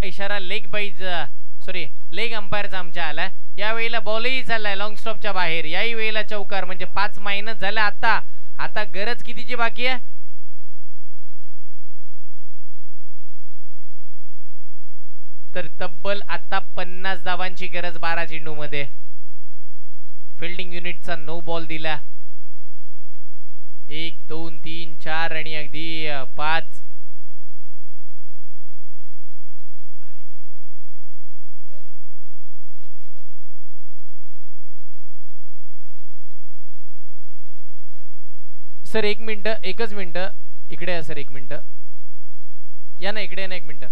इशारा लेग अंपायरचा आमच्या आला. यावेळेला बॉलही चाललाय लॉंग स्टॉपच्या बाहेर. याही वेळेला चौकार, म्हणजे 5 मायनस झाला. आता गरज कितीची बाकी आहे? तर तब्बल आता 50 धावांची गरज 12 चेंडू मध्ये. फिल्डिंग युनिटचा नो बॉल दिला. 1 2 3 4 आणि अगदी 5. सर 1 मिनिट, एकच मिनिट इकडे आहे सर. 1 मिनिट या ना इकडे, ना 1 minute.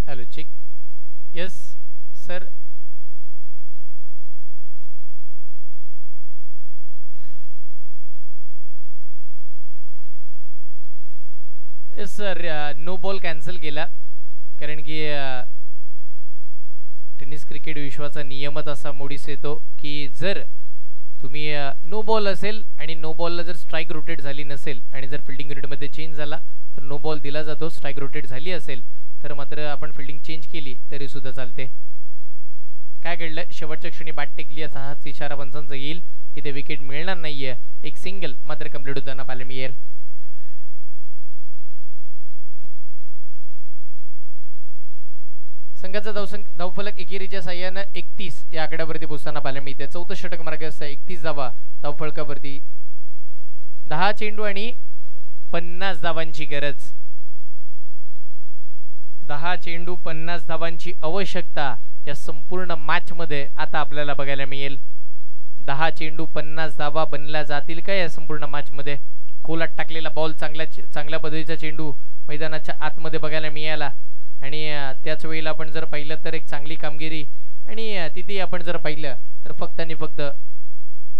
Hello check. Yes sir. Yes sir, no ball cancel केला, कारण की टेनिस क्रिकेट विश्वाचा नियमच असा मोडीस येतो की जर तुम्ही नो बॉल असेल आणि नो बॉलला जर स्ट्राईक रोटेट झाली नसेल आणि जर फिल्डिंग युनिटमध्ये चेंज झाला तर नो बॉल दिला जातो. स्ट्राईक रोटेट झाली असेल तर मात्र आपण फिल्डिंग चेंज केली तरी सुद्धा चालते. काय घडलं? शेवटच्या क्षणी बॅट टेकली असा हाच इशारा पंचांचा येईल. इथे विकेट मिळणार नाहीये. एक सिंगल मात्र कंप्लीट होताना पाहायला मिळेल. संघाचा धावफलक एकेरीच्या साह्यानं 31 या आकड्यावरती पोहोचताना पाहायला मिळते. 14 षटक मार्गासह 31 धावा धावफलकावरती. 10 चेंडू आणि 50 धावांची गरज. 10 चेंडू 50 धावांची आवश्यकता या संपूर्ण मॅच मध्ये आता आपल्याला बघायला मिळेल. 10 चेंडू 50 धावा बनल्या जातील का या संपूर्ण मॅच मध्ये? खोलात टाकलेला बॉल, चांगल्या पद्धतीचा चेंडू मैदानाच्या आतमध्ये बघायला मिळाला आणि त्याच वेळेला आपण जर पाहिलं तर एक चांगली कामगिरी आणि तिथे आपण जर पाहिलं तर फक्त आणि फक्त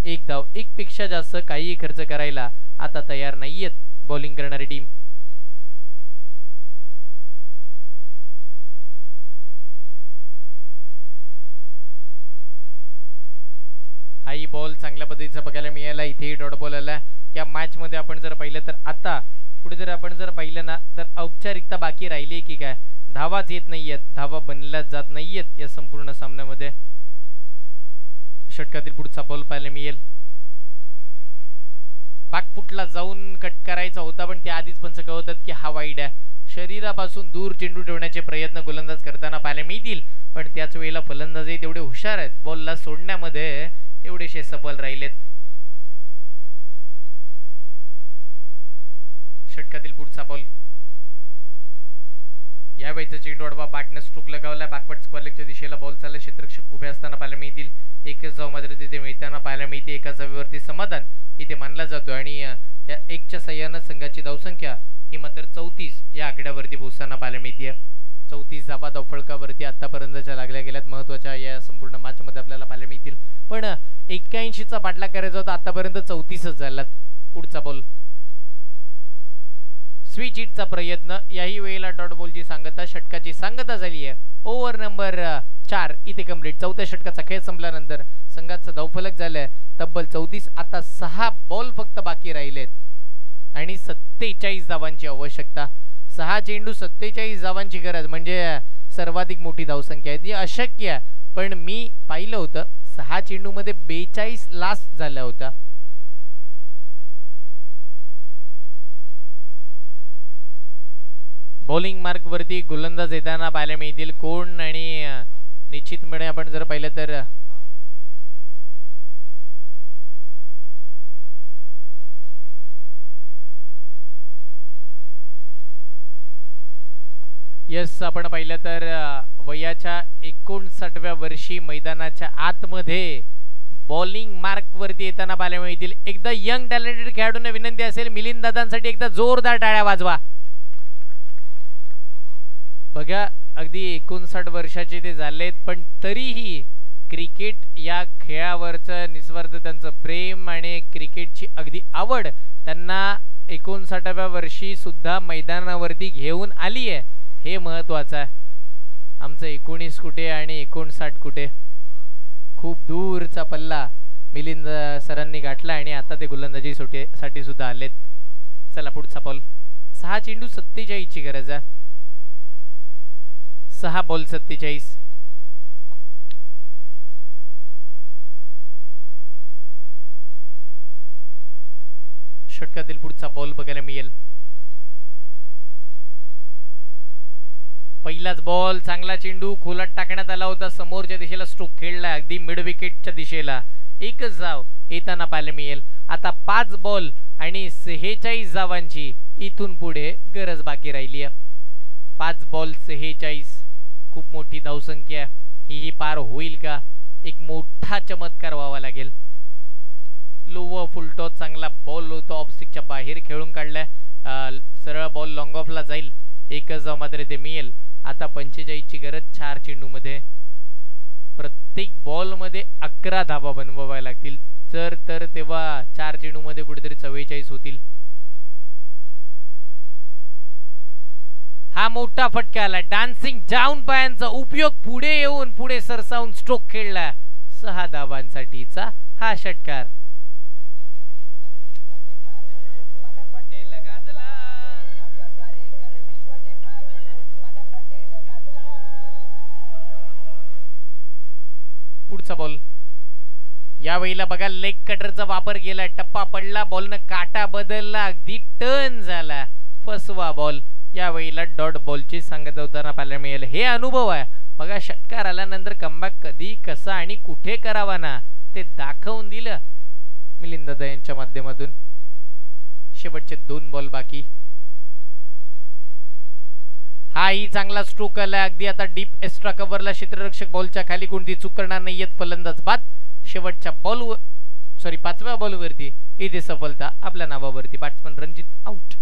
एक धाव, एक पेक्षा जास्त काहीही खर्च करायला आता तयार नाहीयेत बॉलिंग करणारी टीम. हाही बॉल चांगल्या पद्धतीचा बघायला मिळाला. इथेही डॉट बॉल आला. या मॅच मध्ये आपण जर पाहिलं तर आता कुठेतरी आपण जर पाहिलं ना तर औपचारिकता बाकी राहिली की काय? धावाच येत नाहीयेत, धावा बनल्याच जात नाहीयेत या संपूर्ण सामन्यामध्ये. षटकातील पुढचा बॉल पाहायला मिळेल. बॅकफुटला जाऊन कट करायचा होता पण त्या आधीच पंच कळवतात की हा वाईड आहे. शरीरापासून दूर चेंडू ठेवण्याचे प्रयत्न गोलंदाज करताना पाहायला मिळतील, पण त्याच वेळेला फलंदाजही तेवढे हुशार आहेत, बॉलला सोडण्यामध्ये तेवढेशे सफल राहिलेत. षटकातील पुढचा बॉल. यावेळीचा चेंडू अडवा बॅटने स्ट्रोक लगावला. बॅकवर्ड स्क्वेअर लेगच्या दिशेला बॉल चालला. क्षेत्ररक्षक उभे असताना पाहायला मिळतील. एकच धाव मात्र तिथे मिळताना पाहायला मिळते. एका धावेवरती समाधान इथे मानला जातो आणि या 1च्या साह्यानं संघाची धावसंख्या ही मात्र 34 या आकड्यावरती पोहोचताना पाहायला मिळते. 34 धावा धावफलकावरती आतापर्यंतच्या लागल्या गेल्यात. महत्वाच्या या संपूर्ण मॅच मध्ये आपल्याला पाहायला मिळतील, पण 81चा पाठलाग करायचा होता, आतापर्यंत 34च झाला. पुढचा बॉल. स्विच हिटचा प्रयत्न. याही वेळेला डॉट बॉलची सांगता, षटकाची सांगता झाली आहे. ओव्हर नंबर 4 इथे कंप्लीट. चौथ्या षटकाचा खेळ संपल्यानंतर संघाचा धावफलक झालाय तब्बल 34. आता 6 बॉल फक्त बाकी राहिलेत आणि 47 धावांची आवश्यकता. 6 चेंडू 47 धावांची गरज म्हणजे सर्वाधिक मोठी धावसंख्या आहे. ती अशक्य आहे, पण मी पाहिलं होतं 6 चेंडू मध्ये 42 लास्ट झाल्या होत्या. बॉलिंग मार्क वरती गोलंदाज येताना पाहायला मिळतील कोण, आणि निश्चितपणे आपण जर पाहिलं तर यस आपण पाहिलं तर वयाच्या 59व्या वर्षी मैदानाच्या आतमध्ये बॉलिंग मार्क वरती येताना पाहायला मिळतील. एकदा यंग टॅलेंटेड खेळाडूंना विनंती असेल, मिलिंद दादांसाठी एकदा जोरदार टाळ्या वाजवा. बघा अगदी 59 वर्षाचे ते झालेत, पण तरीही क्रिकेट या खेळावरचं निस्वार्थ त्यांचं प्रेम आणि क्रिकेटची अगदी आवड त्यांना 59व्या वर्षी सुद्धा मैदानावरती घेऊन आली आहे. हे महत्वाचं आहे. आमचं 19 कुठे आणि 59 कुठे, खूप दूरचा पल्ला मिलिंद सरांनी गाठला आणि आता ते गोलंदाजी साठी सुद्धा आलेत. चला पुढचा बॉल. 6 चेंडू 47 ची गरज आहे. 6 बॉल 47. षटकातील पुढचा बॉल बघायला मिळेल. पहिलाच बॉल. चांगला चेंडू खोलात टाकण्यात आला होता. समोरच्या दिशेला स्ट्रोक खेळला अगदी मिड विकेटच्या दिशेला. एकच धाव येताना पाहायला मिळेल. आता 5 बॉल आणि 46 धावांची इथून पुढे गरज बाकी राहिली आहे. 5 बॉल 46 खूप मोठी धावसंख्या. ही पार होईल का? एक मोठा चमत्कार व्हावा लागेल. लो फुलटॉस चांगला बॉल होतो, ऑफस्टिकच्या बाहेर खेळून काढलाय. सरळ बॉल लॉंग ऑफला जाईल. एकच धाव मात्र ते मिळेल. आता 45 ची गरज 4 चेंडू मध्ये. प्रत्येक बॉल मध्ये 11 धावा बनवाव्या लागतील, तर तेव्हा 4 चेंडू मध्ये कुठेतरी 44 होतील. हा मोठा फटका आला. डान्सिंग डाऊन पायांचा उपयोग पुढे येऊन पुढे सरसावून स्ट्रोक खेळला. 6 धावांसाठीचा हा षटकार. पुढचा बॉल. यावेळेला बघा लेग कटरचा वापर केला. टप्पा पडला, बॉलनं काटा बदलला, अगदी टर्न झाला. फसवा बॉल. यावेळेला डॉट बॉलची सांगत होताना पाहायला मिळेल. हे अनुभव आहे बघा. षटकार आल्यानंतर कमबॅक कधी कसा आणि कुठे करावा ना ते दाखवून दिलं मिलिंद दादा यांच्या माध्यमातून. शेवटचे 2 बॉल बाकी. हाही चांगला स्ट्रोक आला अगदी. आता डीप एक्स्ट्रा कव्हरला क्षेत्ररक्षक बॉलच्या खाली कोणती चूक करणार नाहीयेत फलंदाज बाद. शेवटच्या बॉल 5व्या बॉलवरती इथे सफलता आपल्या नावावरती. Batsman Ranjit out.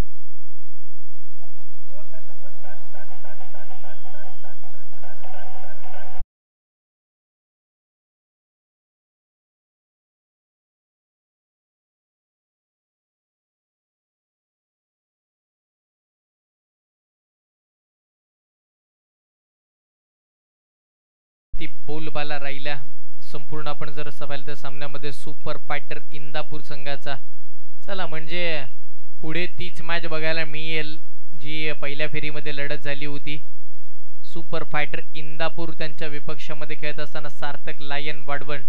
ती बोलबाला राहिल्या. संपूर्ण आपण जर पाहिलं तर सामन्यामध्ये सुपर फायटर इंदापूर संघाचा. चला म्हणजे पुढे तीच मॅच बघायला मिळेल जी पहिल्या फेरीमध्ये लढत झाली होती. सुपर फायटर इंदापूर त्यांच्या विपक्षामध्ये खेळत असताना सार्थक लायन वाढवण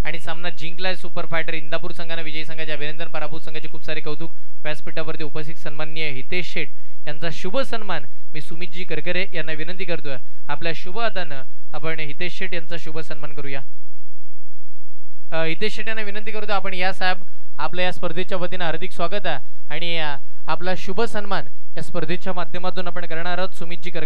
आणि सामना जिंकलाय सुपर फायटर इंदापूर संघाने. विजयी संघाचे अभिनंदन. पराभूत संघाचे खूप सारे कौतुक. व्यासपीठावरती उपस्थित सन्माननीय हितेश शेठ यांचा शुभ सन्मान मी सुमितजी करकरे यांना विनंती करतोय. आपल्या शुभ हातानं आपण हितेश शेठ यांचा शुभ सन्मान करूया. हितेश शेठ यांना विनंती करतो आपण या साहेब आपल्या या स्पर्धेच्या वतीने हार्दिक स्वागत आहे आणि आपला शुभ सन्मान या स्पर्धेच्या माध्यमातून आपण करणार आहोत. सुमितजी करकरे